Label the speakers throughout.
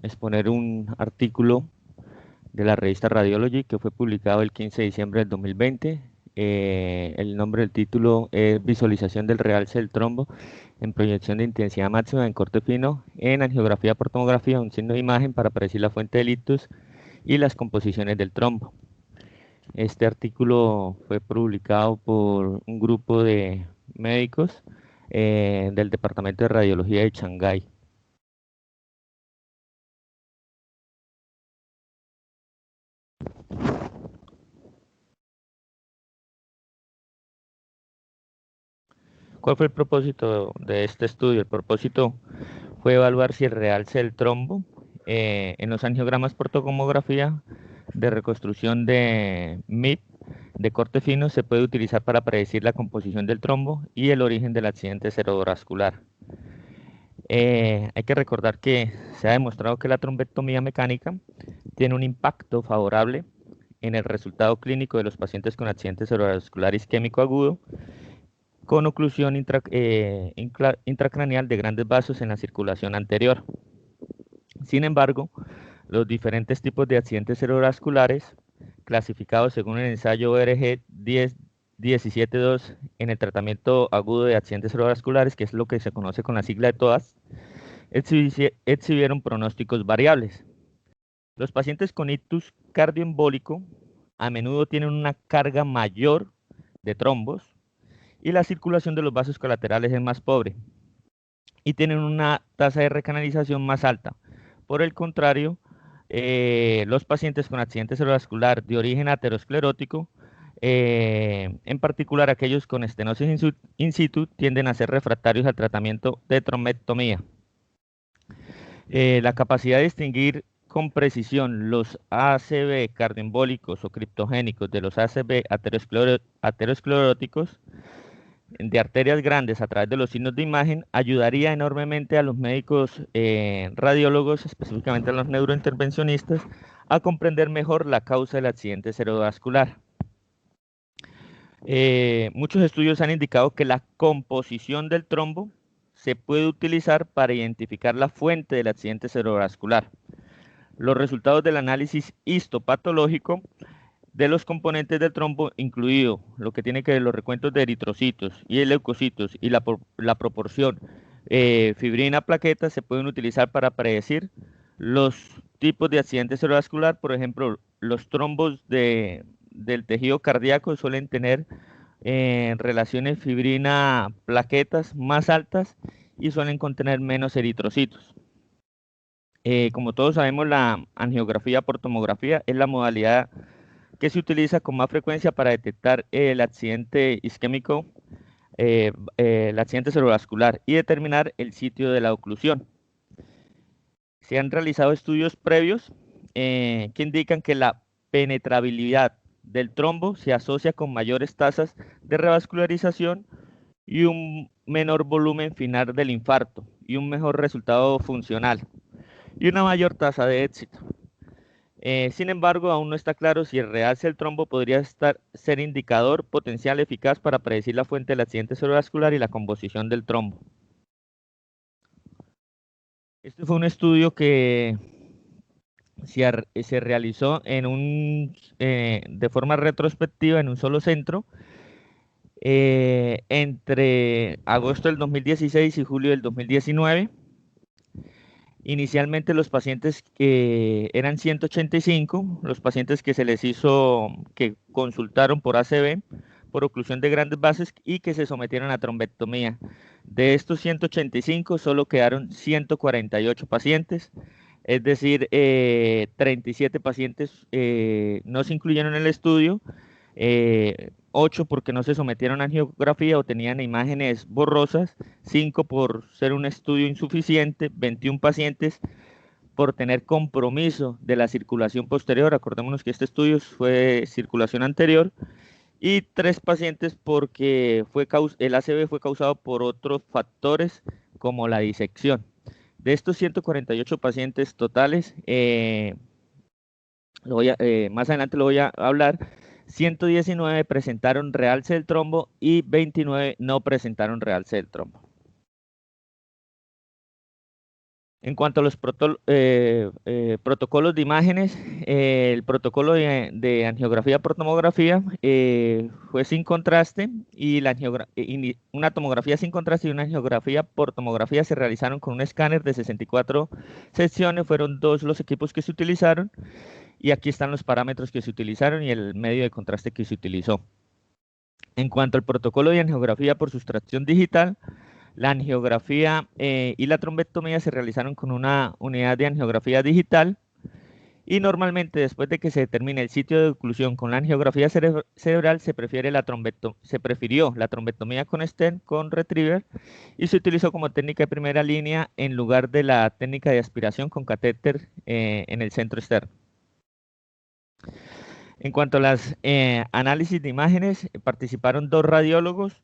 Speaker 1: exponer un artículo de la revista Radiology que fue publicado el 15 de diciembre del 2020. El nombre del título es Visualización del realce del trombo en proyección de intensidad máxima en corte fino en angiografía por tomografía, un signo de imagen para predecir la fuente del ictus y las composiciones del trombo. Este artículo fue publicado por un grupo de médicos del Departamento de Radiología de Shanghái. ¿Cuál fue el propósito de este estudio? El propósito fue evaluar si el realce del trombo en los angiogramas por tomografía de reconstrucción de MIP de corte fino se puede utilizar para predecir la composición del trombo y el origen del accidente cerebrovascular. Hay que recordar que se ha demostrado que la trombectomía mecánica tiene un impacto favorable en el resultado clínico de los pacientes con accidente cerebrovascular isquémico agudo con oclusión intracraneal de grandes vasos en la circulación anterior. Sin embargo, los diferentes tipos de accidentes cerebrovasculares, clasificados según el ensayo ORG 10-17-2 en el tratamiento agudo de accidentes cerebrovasculares, que es lo que se conoce con la sigla de TOAS, exhibieron pronósticos variables. Los pacientes con ictus cardioembólico a menudo tienen una carga mayor de trombos y la circulación de los vasos colaterales es más pobre y tienen una tasa de recanalización más alta. Por el contrario, los pacientes con accidente cerebrovascular de origen aterosclerótico, en particular aquellos con estenosis in situ, tienden a ser refractarios al tratamiento de trombectomía. La capacidad de distinguir con precisión los ACV cardioembólicos o criptogénicos de los ACV ateroscleróticos de arterias grandes a través de los signos de imagen ayudaría enormemente a los médicos radiólogos, específicamente a los neurointervencionistas, a comprender mejor la causa del accidente cerebrovascular. Muchos estudios han indicado que la composición del trombo se puede utilizar para identificar la fuente del accidente cerebrovascular. Los resultados del análisis histopatológico de los componentes del trombo, incluido lo que tiene que ver los recuentos de eritrocitos y de leucocitos y la proporción fibrina-plaqueta, se pueden utilizar para predecir los tipos de accidente cerebrovascular. Por ejemplo, los trombos del tejido cardíaco suelen tener relaciones fibrina-plaquetas más altas y suelen contener menos eritrocitos. Como todos sabemos, la angiografía por tomografía es la modalidad que se utiliza con más frecuencia para detectar el accidente isquémico, el accidente cerebrovascular y determinar el sitio de la oclusión. Se han realizado estudios previos que indican que la penetrabilidad del trombo se asocia con mayores tasas de revascularización y un menor volumen final del infarto y un mejor resultado funcional y una mayor tasa de éxito. Sin embargo, aún no está claro si el realce del trombo podría ser indicador potencial eficaz para predecir la fuente del accidente cerebrovascular y la composición del trombo. Este fue un estudio que se realizó de forma retrospectiva en un solo centro entre agosto del 2016 y julio del 2019. Inicialmente los pacientes que eran 185, los pacientes que que consultaron por ACV, por oclusión de grandes vasos y que se sometieron a trombectomía. De estos 185 solo quedaron 148 pacientes, es decir, 37 pacientes no se incluyeron en el estudio, 8 porque no se sometieron a angiografía o tenían imágenes borrosas, 5 por ser un estudio insuficiente, 21 pacientes por tener compromiso de la circulación posterior, acordémonos que este estudio fue circulación anterior, y 3 pacientes porque el ACV fue causado por otros factores como la disección. De estos 148 pacientes totales, más adelante lo voy a hablar, 119 presentaron realce del trombo y 29 no presentaron realce del trombo. En cuanto a los protocolos de imágenes, el protocolo de angiografía por tomografía fue sin contraste y una tomografía sin contraste y una angiografía por tomografía se realizaron con un escáner de 64 secciones. Fueron dos los equipos que se utilizaron y aquí están los parámetros que se utilizaron y el medio de contraste que se utilizó. En cuanto al protocolo de angiografía por sustracción digital, la angiografía y la trombectomía se realizaron con una unidad de angiografía digital y normalmente después de que se determine el sitio de oclusión con la angiografía cerebral se prefirió la trombectomía con stent con retriever y se utilizó como técnica de primera línea en lugar de la técnica de aspiración con catéter en el centro externo. En cuanto a las análisis de imágenes, participaron dos radiólogos,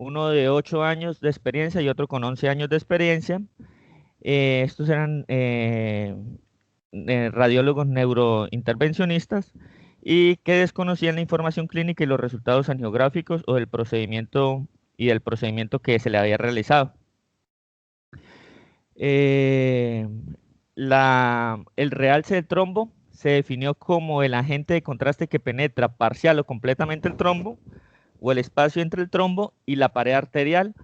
Speaker 1: uno de 8 años de experiencia y otro con 11 años de experiencia. Estos eran radiólogos neurointervencionistas y que desconocían la información clínica y los resultados angiográficos o del procedimiento que se le había realizado. El realce del trombo se definió como el agente de contraste que penetra parcial o completamente el trombo o el espacio entre el trombo y la pared arterial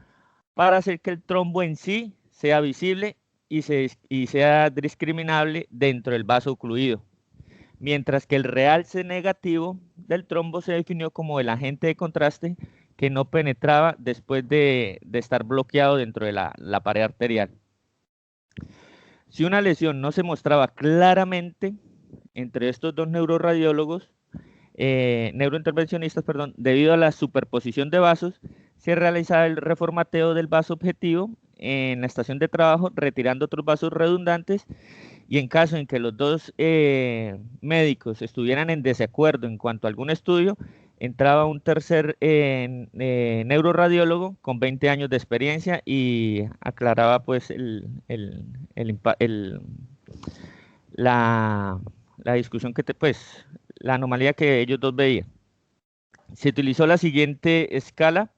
Speaker 1: para hacer que el trombo en sí sea visible y sea discriminable dentro del vaso ocluido. Mientras que el realce negativo del trombo se definió como el agente de contraste que no penetraba después de estar bloqueado dentro de la pared arterial. Si una lesión no se mostraba claramente entre estos dos neurointervencionistas, debido a la superposición de vasos, se realizaba el reformateo del vaso objetivo en la estación de trabajo, retirando otros vasos redundantes, y en caso en que los dos médicos estuvieran en desacuerdo en cuanto a algún estudio, entraba un tercer neuroradiólogo con 20 años de experiencia y aclaraba pues la discusión la anomalía que ellos dos veían. Se utilizó la siguiente escala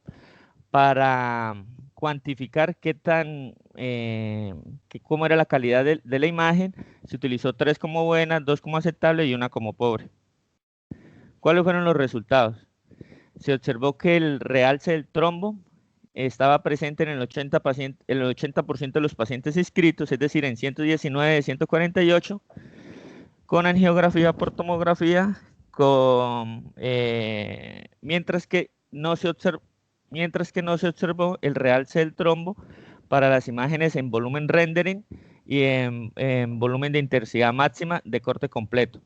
Speaker 1: para cuantificar cómo era la calidad de la imagen. Se utilizó 3 como buena, 2 como aceptable y 1 como pobre. ¿Cuáles fueron los resultados? Se observó que el realce del trombo estaba presente en el 80% de los pacientes inscritos, es decir, en 119 de 148, con angiografía por tomografía, mientras que no se observó el realce del trombo para las imágenes en volumen rendering y en volumen de intensidad máxima de corte completo.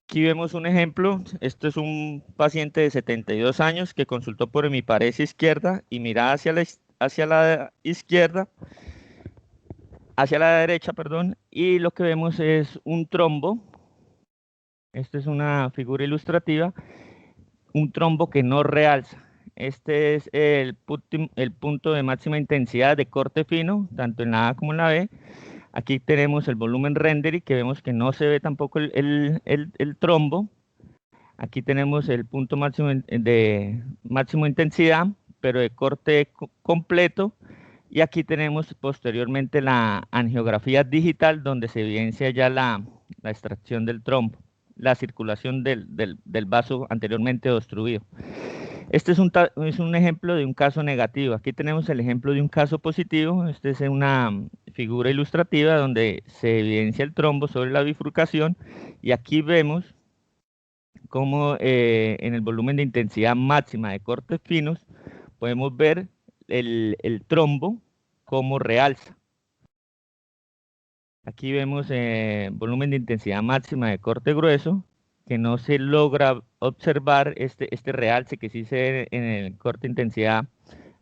Speaker 1: Aquí vemos un ejemplo. Esto es un paciente de 72 años que consultó por hemiparesia izquierda y miraba hacia la derecha, y lo que vemos es un trombo. Esta es una figura ilustrativa, un trombo que no realza. Este es el punto de máxima intensidad de corte fino, tanto en la A como en la B. Aquí tenemos el volumen rendering, que vemos que no se ve tampoco el trombo. Aquí tenemos el punto máximo de intensidad, pero de corte completo. Y aquí tenemos posteriormente la angiografía digital, donde se evidencia ya la extracción del trombo, la circulación del vaso anteriormente obstruido. Este es un ejemplo de un caso negativo. Aquí tenemos el ejemplo de un caso positivo. Esta es una figura ilustrativa donde se evidencia el trombo sobre la bifurcación y aquí vemos cómo en el volumen de intensidad máxima de cortes finos podemos ver el trombo como realza. Aquí vemos volumen de intensidad máxima de corte grueso, que no se logra observar este realce que sí se ve en el corte intensidad,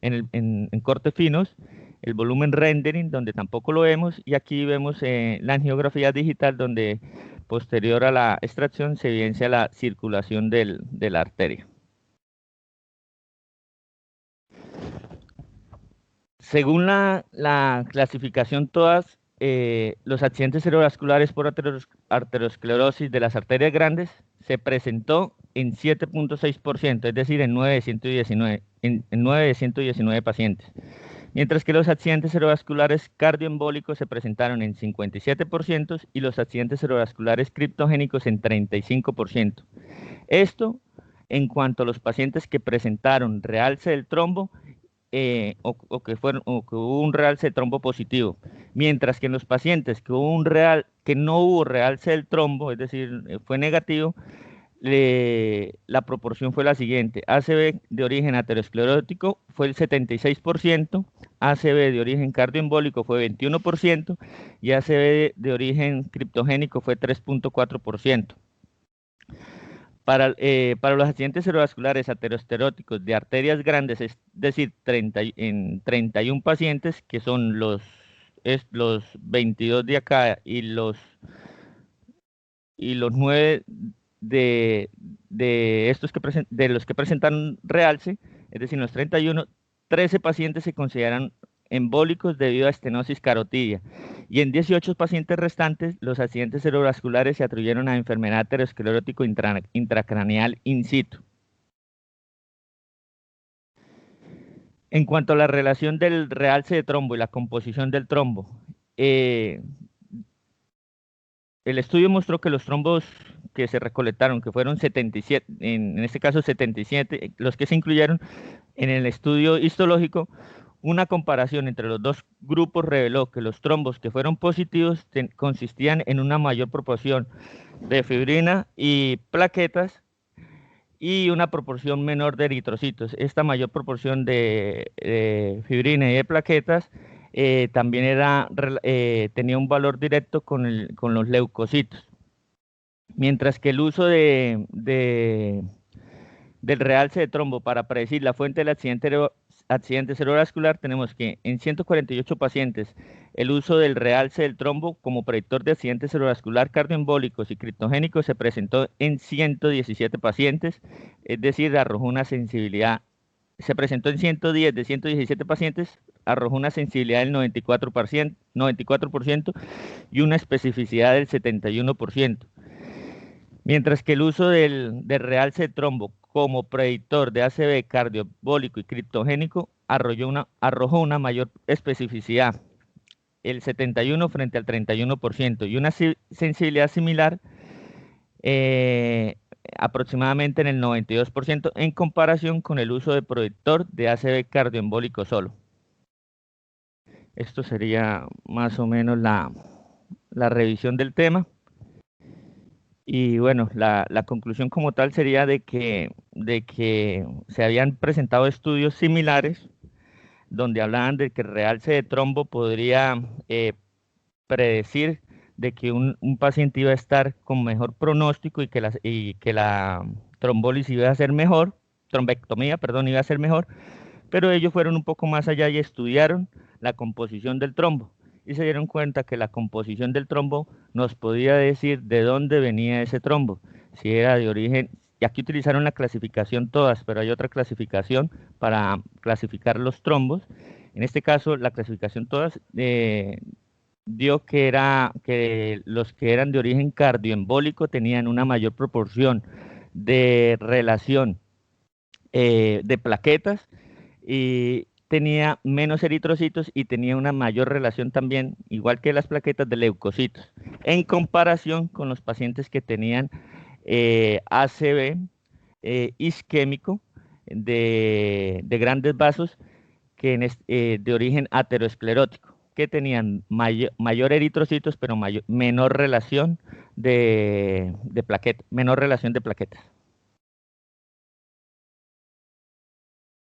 Speaker 1: en cortes finos, el volumen rendering, donde tampoco lo vemos, y aquí vemos la angiografía digital, donde posterior a la extracción se evidencia la circulación de la arteria. Según la clasificación TOAS, los accidentes cerebrovasculares por arteriosclerosis de las arterias grandes se presentó en 7.6%, es decir, en 9 de 119 pacientes. mientras que los accidentes cerebrovasculares cardioembólicos se presentaron en 57% y los accidentes cerebrovasculares criptogénicos en 35%. Esto en cuanto a los pacientes que presentaron realce del trombo o que hubo un realce de trombo positivo, mientras que en los pacientes que no hubo realce del trombo, es decir, fue negativo, la proporción fue la siguiente: ACV de origen aterosclerótico fue el 76%, ACV de origen cardioembólico fue 21% y ACV de origen criptogénico fue 3.4%. Para los accidentes cerebrovasculares ateroscleróticos de arterias grandes, es decir, en 31 pacientes, que son los 22 de acá y los 9 de los que presentan realce, es decir, los 31, 13 pacientes se consideran embólicos debido a estenosis carotidia, y en 18 pacientes restantes los accidentes cerebrovasculares se atribuyeron a enfermedad aterosclerótico intracraneal in situ. En cuanto a la relación del realce de trombo y la composición del trombo, el estudio mostró que los trombos que se recolectaron, que fueron 77, en este caso 77, los que se incluyeron en el estudio histológico, una comparación entre los dos grupos reveló que los trombos que fueron positivos consistían en una mayor proporción de fibrina y plaquetas y una proporción menor de eritrocitos. Esta mayor proporción de fibrina y de plaquetas también tenía un valor directo con los leucocitos. Mientras que el uso del realce de trombo para predecir la fuente del accidente cerebrovascular, tenemos que en 148 pacientes el uso del realce del trombo como predictor de accidente cerebrovascular cardioembólicos y criptogénicos se presentó en 117 pacientes, es decir, arrojó una sensibilidad, se presentó en 110 de 117 pacientes, arrojó una sensibilidad del 94% y una especificidad del 71%. Mientras que el uso del realce de trombo como predictor de ACV cardioembólico y criptogénico arrojó una mayor especificidad, el 71 frente al 31%, y una sensibilidad similar aproximadamente en el 92% en comparación con el uso de predictor de ACV cardioembólico solo. Esto sería más o menos la revisión del tema. Y bueno, la conclusión como tal sería de que se habían presentado estudios similares donde hablaban de que el realce de trombo podría predecir de que un paciente iba a estar con mejor pronóstico y que la trombólisis iba a ser mejor, trombectomía, perdón, iba a ser mejor, pero ellos fueron un poco más allá y estudiaron la composición del trombo y se dieron cuenta que la composición del trombo nos podía decir de dónde venía ese trombo, si era de origen, y aquí utilizaron la clasificación todas, pero hay otra clasificación para clasificar los trombos. En este caso, la clasificación todas dio que los que eran de origen cardioembólico tenían una mayor proporción de relación de plaquetas y tenía menos eritrocitos y tenía una mayor relación también, igual que las plaquetas, de leucocitos, en comparación con los pacientes que tenían ACV isquémico de grandes vasos de origen aterosclerótico, que tenían mayor eritrocitos, pero menor relación de plaquetas.